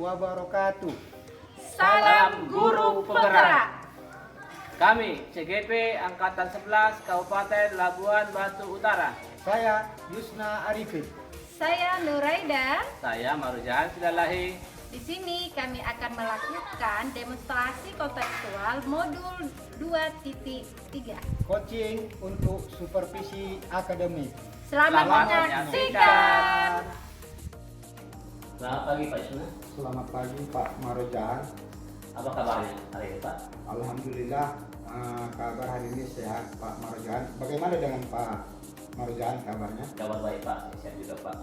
wabarakatuh. Salam Guru Penggerak. Kami CGP Angkatan 11 Kabupaten Labuan Batu Utara. Saya Yusna Arifin. Saya Nuraida. Saya Marujan Silalahi. Di sini kami akan melakukan demonstrasi kontekstual modul 2.3. Coaching untuk supervisi akademik. Selamat menyaksikan. Selamat pagi Pak Yusna. Selamat pagi Pak Marojan. Apa kabarnya hari ini Pak? Alhamdulillah kabar hari ini sehat Pak Marojan. Bagaimana dengan Pak Marojan kabarnya? Kabar baik Pak, sehat juga Pak.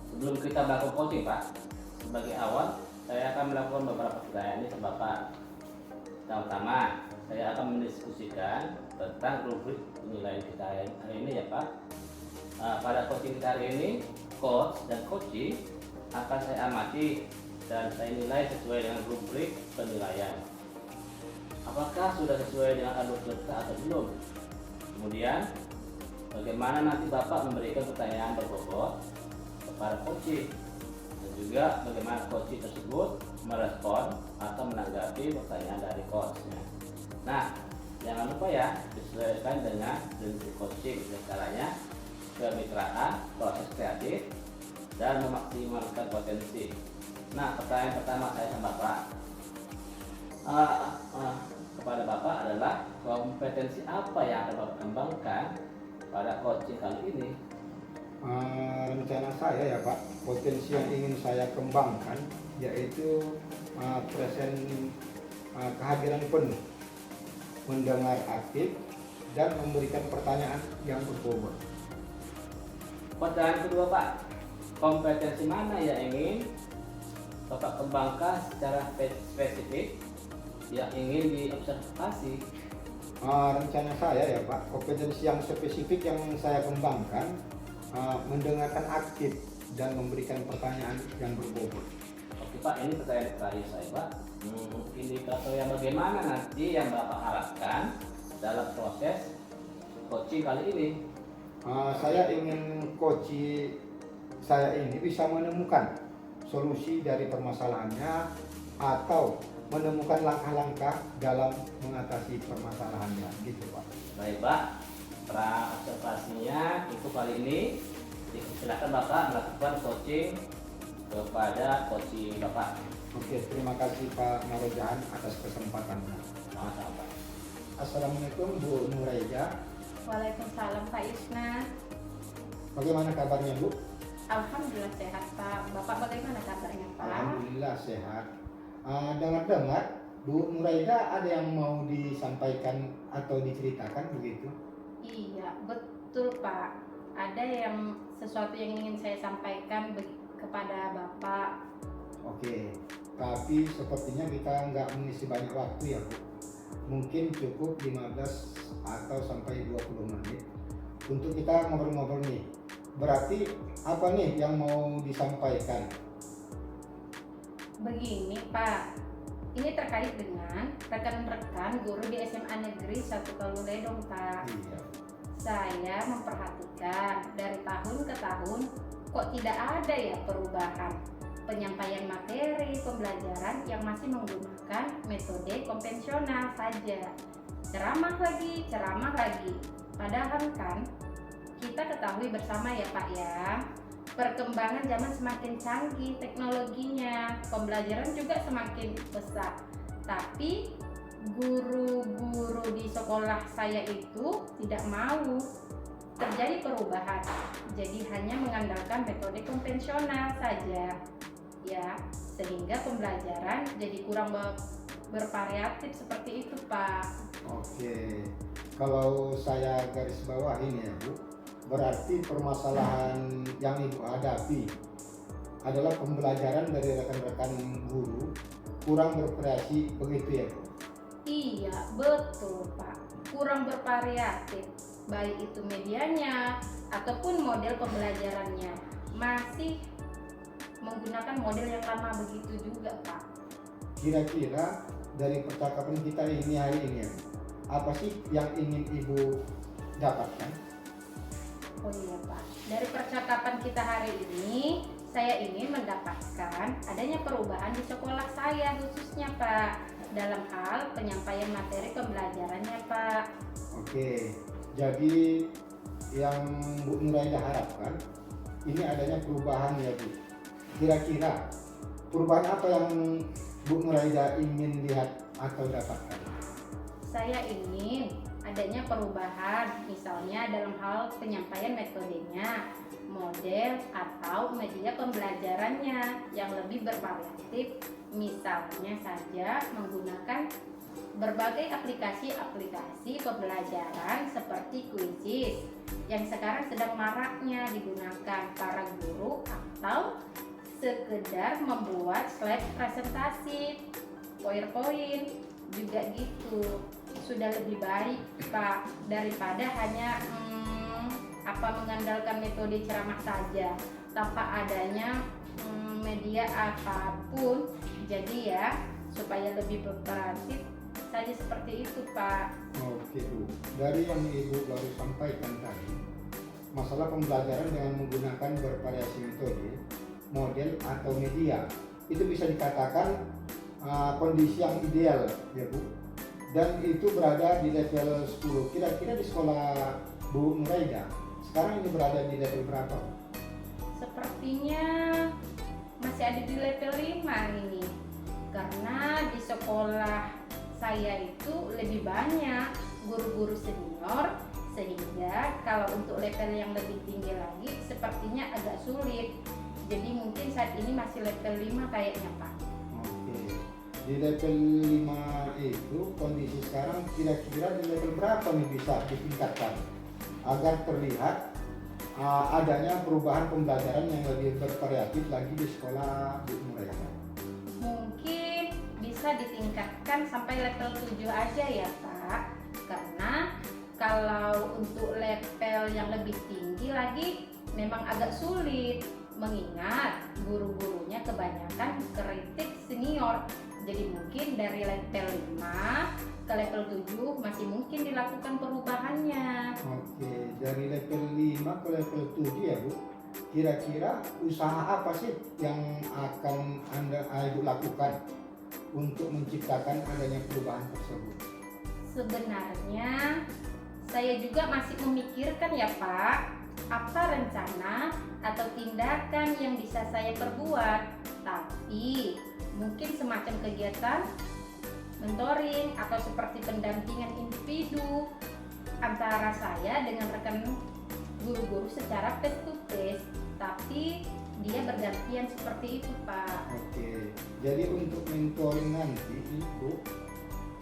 Sebelum kita melakukan coaching Pak, sebagai awal saya akan melakukan beberapa pertanyaan ini ke Bapak. Pertama, saya akan mendiskusikan tentang rubrik penilaian kita hari ini ya Pak. Pada coaching kita hari ini, coach dan coaching akan saya amati dan saya nilai sesuai dengan rubrik penilaian. Apakah sudah sesuai dengan alur kita atau belum? Kemudian, bagaimana nanti Bapak memberikan pertanyaan berbobot kepada coaching dan juga bagaimana coaching tersebut merespon atau menanggapi pertanyaan dari coachnya. Nah, jangan lupa ya disesuaikan dengan prinsip coaching, caranya kemitraan, proses kreatif, dan memaksimalkan potensi. Nah, pertanyaan pertama saya sama Bapak kepada Bapak adalah kompetensi apa yang akan Bapak kembangkan pada coaching kali ini? Rencana saya ya Pak, potensi yang ingin saya kembangkan yaitu kehadiran penuh, mendengar aktif, dan memberikan pertanyaan yang berbobot. Pertanyaan kedua Pak, kompetensi mana yang ingin Bapak kembangkan secara spesifik yang ingin diobservasi? Rencana saya ya Pak, kompetensi yang spesifik yang saya kembangkan mendengarkan aktif dan memberikan pertanyaan yang berbobot. Oke Pak, ini pertanyaan terakhir saya Pak. Indikator yang bagaimana nanti yang Bapak harapkan dalam proses coaching kali ini? Saya ingin coaching saya ini bisa menemukan solusi dari permasalahannya atau menemukan langkah-langkah dalam mengatasi permasalahannya, gitu Pak. Baik Pak, pra observasinya itu kali ini. Silakan Bapak melakukan coaching kepada coaching Bapak. Oke, terima kasih Pak Marojan atas kesempatannya. Sama-sama Pak. Assalamualaikum Bu Nuraida. Waalaikumsalam Pak Yusna. Bagaimana kabarnya Bu? Alhamdulillah sehat Pak. Bapak bagaimana kabarnya Pak? Alhamdulillah sehat. Dengar-dengar Bu Nuraida ada yang mau disampaikan atau diceritakan begitu? Iya, betul Pak. Ada yang sesuatu yang ingin saya sampaikan kepada Bapak. Oke, tapi sepertinya kita nggak mengisi banyak waktu ya Bu. Mungkin cukup 15 atau sampai 20 menit untuk kita ngobrol-ngobrol nih. Berarti apa nih yang mau disampaikan? Begini Pak, ini terkait dengan rekan-rekan guru di SMA Negeri 1 Kaluledong Pak. Iya. Saya memperhatikan dari tahun ke tahun kok tidak ada ya perubahan penyampaian materi pembelajaran yang masih menggunakan metode konvensional saja. Ceramah lagi. Padahal kan kita ketahui bersama ya Pak ya, perkembangan zaman semakin canggih teknologinya, pembelajaran juga semakin besar. Tapi guru-guru di sekolah saya itu tidak mau terjadi perubahan. Jadi hanya mengandalkan metode konvensional saja. Ya, sehingga pembelajaran jadi kurang bervariatif seperti itu Pak. Oke, kalau saya garis bawah ini ya Bu, berarti permasalahan yang Ibu hadapi adalah pembelajaran dari rekan-rekan guru kurang bervariasi begitu ya Bu? Iya, betul Pak. Kurang bervariatif, baik itu medianya ataupun model pembelajarannya. Masih menggunakan model yang lama begitu juga Pak. Kira-kira dari percakapan kita ini hari ini ya, apa sih yang ingin Ibu dapatkan? Oh iya Pak, dari percakapan kita hari ini saya ingin mendapatkan adanya perubahan di sekolah saya khususnya Pak, dalam hal penyampaian materi pembelajarannya Pak. Oke, jadi yang Bu Nuraida harapkan ini adanya perubahan ya Bu. Kira-kira perubahan apa yang Bu Nuraida ingin lihat atau dapatkan? Saya ingin adanya perubahan, misalnya dalam hal penyampaian metodenya, model atau media pembelajarannya yang lebih bervariatif, misalnya saja menggunakan berbagai aplikasi-aplikasi pembelajaran seperti Quizzes yang sekarang sedang maraknya digunakan para guru, atau sekedar membuat slide presentasi, PowerPoint juga gitu. Sudah lebih baik Pak daripada hanya mengandalkan metode ceramah saja tanpa adanya media apapun. Jadi ya supaya lebih kooperatif saja seperti itu Pak. Oke Bu, dari yang Ibu baru sampaikan tadi, masalah pembelajaran dengan menggunakan bervariasi metode, model atau media, itu bisa dikatakan kondisi yang ideal ya Bu. Dan itu berada di level 10. Kira-kira di sekolah Bu Nuraida sekarang ini berada di level berapa? Sepertinya masih ada di level 5 ini. Karena di sekolah saya itu lebih banyak guru-guru senior, sehingga kalau untuk level yang lebih tinggi lagi sepertinya agak sulit. Jadi mungkin saat ini masih level 5 kayaknya Pak. Oke. Di level 5 itu kondisi sekarang kira-kira di level berapa nih bisa ditingkatkan agar terlihat adanya perubahan pembelajaran yang lebih bervariatif lagi di sekolah Bu Nuraida? Mungkin bisa ditingkatkan sampai level 7 aja ya Pak. Karena kalau untuk level yang lebih tinggi lagi memang agak sulit, mengingat guru-gurunya kebanyakan kritik senior. Jadi mungkin dari level 5 ke level 7 masih mungkin dilakukan perubahannya. Oke, dari level 5 ke level 7 ya Bu. Kira-kira usaha apa sih yang akan Ibu lakukan untuk menciptakan adanya perubahan tersebut? Sebenarnya saya juga masih memikirkan ya Pak, apa rencana atau tindakan yang bisa saya perbuat. Tapi mungkin semacam kegiatan mentoring atau seperti pendampingan individu antara saya dengan rekan guru-guru secara face to face, tapi dia bergantian seperti itu Pak. Oke, jadi untuk mentoring nanti Ibu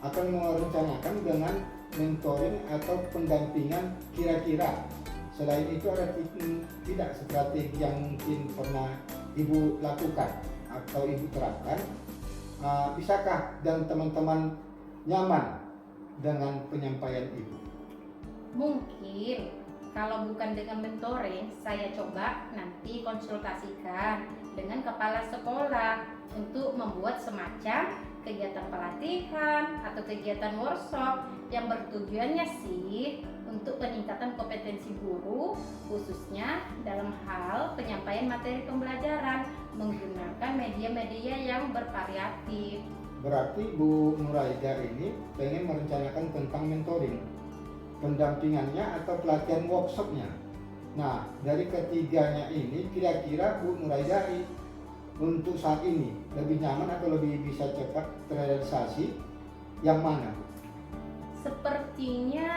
akan merencanakan dengan mentoring atau pendampingan, kira-kira selain itu ada tidak strategi yang mungkin pernah Ibu lakukan atau Ibu terapkan? Bisakah dan teman-teman nyaman dengan penyampaian Ibu? Mungkin kalau bukan dengan mentoring, saya coba nanti konsultasikan dengan kepala sekolah untuk membuat semacam kegiatan pelatihan atau kegiatan workshop yang bertujuannya sih untuk peningkatan kompetensi guru, khususnya dalam hal penyampaian materi pembelajaran menggunakan media-media yang bervariatif. Berarti Bu Nuraida ini pengen merencanakan tentang mentoring, pendampingannya atau pelatihan workshopnya. Nah, dari ketiganya ini kira-kira Bu Nuraida untuk saat ini lebih nyaman atau lebih bisa cepat terrealisasi yang mana? Sepertinya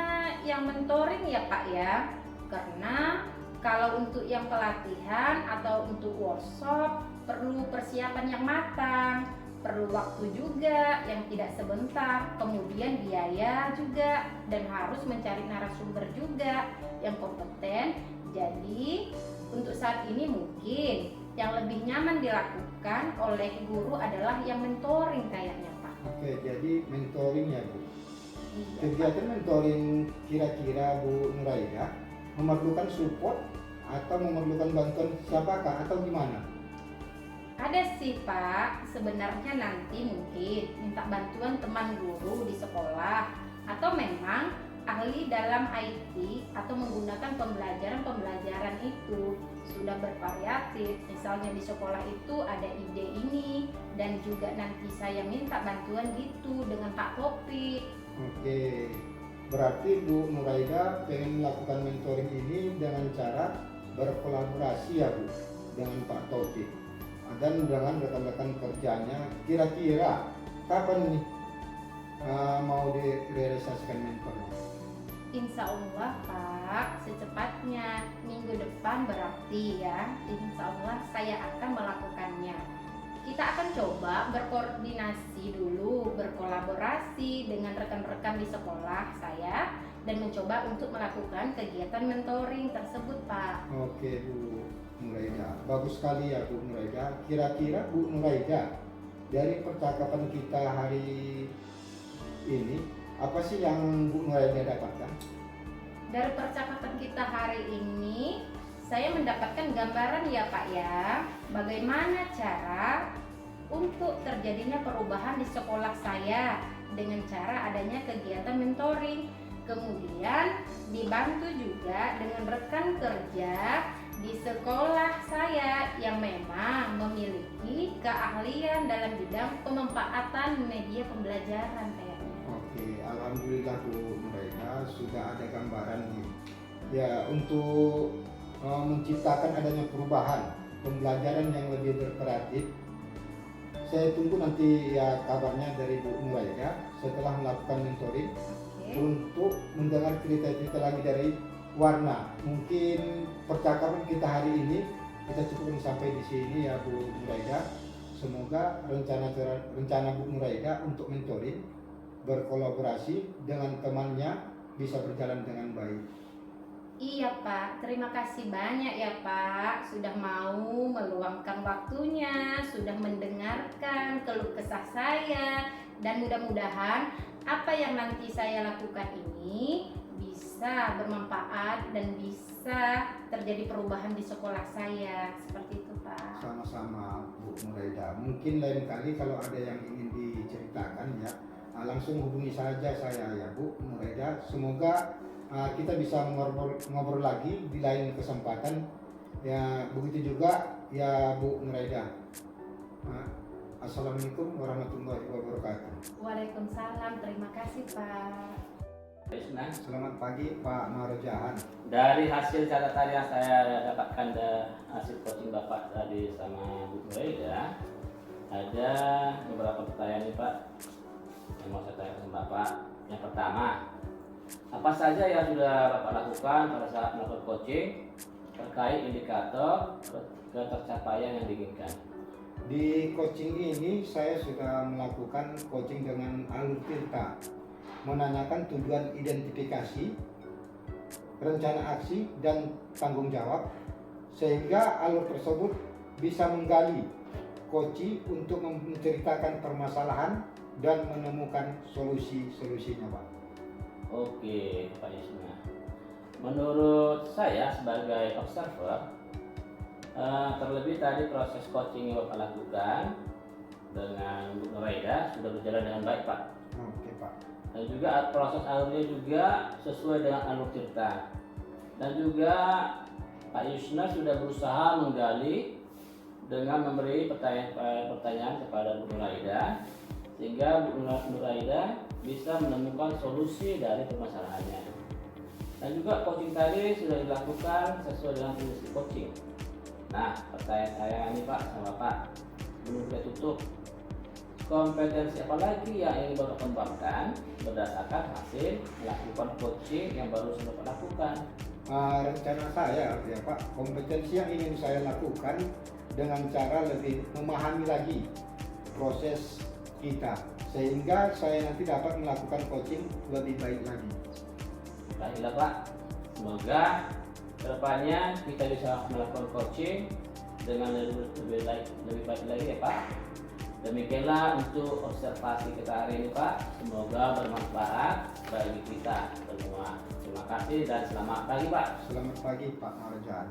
yang mentoring ya Pak ya, karena kalau untuk yang pelatihan atau untuk workshop perlu persiapan yang matang, perlu waktu juga yang tidak sebentar, kemudian biaya juga, dan harus mencari narasumber juga yang kompeten. Jadi untuk saat ini mungkin yang lebih nyaman dilakukan oleh guru adalah yang mentoring kayaknya Pak. Oke, jadi mentoring ya Bu. Iya, Pak. Kegiatan mentoring kira-kira Bu Nuraida memerlukan support atau memerlukan bantuan siapakah atau gimana? Ada sih Pak, sebenarnya nanti mungkin minta bantuan teman guru di sekolah, atau memang ahli dalam IT atau menggunakan pembelajaran itu sudah bervariatif. Misalnya di sekolah itu ada ide ini dan juga nanti saya minta bantuan gitu dengan Pak Topik. Oke, berarti Bu Nuraida pengen melakukan mentoring ini dengan cara berkolaborasi ya Bu dengan Pak Taufik dan dengan rekan-rekan kerjanya. Kira-kira kapan nih mau direalisasikan mentornya? Insya Allah Pak, secepatnya minggu depan berarti ya. Insya Allah saya akan melakukannya. Kita akan coba berkoordinasi dulu, berkolaborasi dengan rekan-rekan di sekolah saya dan mencoba untuk melakukan kegiatan mentoring tersebut Pak. Oke Bu Nuraida, bagus sekali ya Bu Nuraida. Kira-kira Bu Nuraida, dari percakapan kita hari ini, apa sih yang Bu Nuraida dapatkan? Dari percakapan kita hari ini, saya mendapatkan gambaran ya Pak ya, bagaimana cara untuk terjadinya perubahan di sekolah saya dengan cara adanya kegiatan mentoring. Kemudian dibantu juga dengan rekan kerja di sekolah saya yang memang memiliki keahlian dalam bidang pemanfaatan media pembelajaran kayaknya. Oke, alhamdulillah Bu Nuraida sudah ada gambaran nih. Ya, untuk menciptakan adanya perubahan pembelajaran yang lebih berkreatif. Saya tunggu nanti ya kabarnya dari Bu Nuraida setelah melakukan mentoring untuk mendengar cerita-cerita lagi dari Warna. Mungkin percakapan kita hari ini kita cukup sampai di sini ya Bu Nuraida. Semoga rencana Bu Nuraida untuk mentoring berkolaborasi dengan temannya bisa berjalan dengan baik. Iya Pak, terima kasih banyak ya Pak sudah mau meluangkan waktunya, sudah mendengarkan keluh kesah saya, dan mudah-mudahan apa yang nanti saya lakukan ini bisa bermanfaat dan bisa terjadi perubahan di sekolah saya. Seperti itu Pak. Sama-sama Bu Nuraida. Mungkin lain kali kalau ada yang ingin diceritakan ya, langsung hubungi saja saya ya Bu Nuraida. Semoga kita bisa ngobrol lagi di lain kesempatan ya. Begitu juga ya Bu Nuraida. Assalamualaikum warahmatullahi wabarakatuh. Waalaikumsalam, terima kasih Pak. Selamat pagi Pak Marojahan. Dari hasil catatan yang saya dapatkan dari hasil coaching Bapak tadi sama Bu Nuraida, ada beberapa pertanyaan nih Pak yang mau saya tanyakan sama Bapak. Yang pertama, apa saja yang sudah Bapak lakukan pada saat melakukan coaching terkait indikator ketercapaian yang diinginkan? Di coaching ini saya sudah melakukan coaching dengan alur tirta, menanyakan tujuan identifikasi, rencana aksi, dan tanggung jawab, sehingga alur tersebut bisa menggali coaching untuk menceritakan permasalahan dan menemukan solusi-solusinya Pak. Oke Pak Yusna, menurut saya sebagai observer, terlebih tadi proses coaching yang Bapak lakukan dengan Bu Nuraida sudah berjalan dengan baik Pak. Oke Pak. Dan juga proses alurnya juga sesuai dengan alur tirta. Dan juga Pak Yusna sudah berusaha menggali dengan memberi pertanyaan kepada Bu Nuraida, sehingga Bu Nuraida bisa menemukan solusi dari permasalahannya. Dan juga coaching tadi sudah dilakukan sesuai dengan prinsip coaching. Nah, pertanyaan saya ini Pak sama Pak, belum kita tutup. Kompetensi apa lagi yang ingin Bapak kembangkan berdasarkan hasil melakukan coaching yang baru sudah Bapak lakukan? Rencana saya ya Pak, kompetensi yang ingin saya lakukan dengan cara lebih memahami lagi proses kita, sehingga saya nanti dapat melakukan coaching lebih baik lagi. Baiklah Pak, semoga kedepannya kita bisa melakukan coaching dengan lebih baik lagi ya Pak. Demikianlah untuk observasi kita hari ini Pak, semoga bermanfaat bagi kita semua. Terima kasih dan selamat pagi Pak. Selamat pagi Pak Marjan.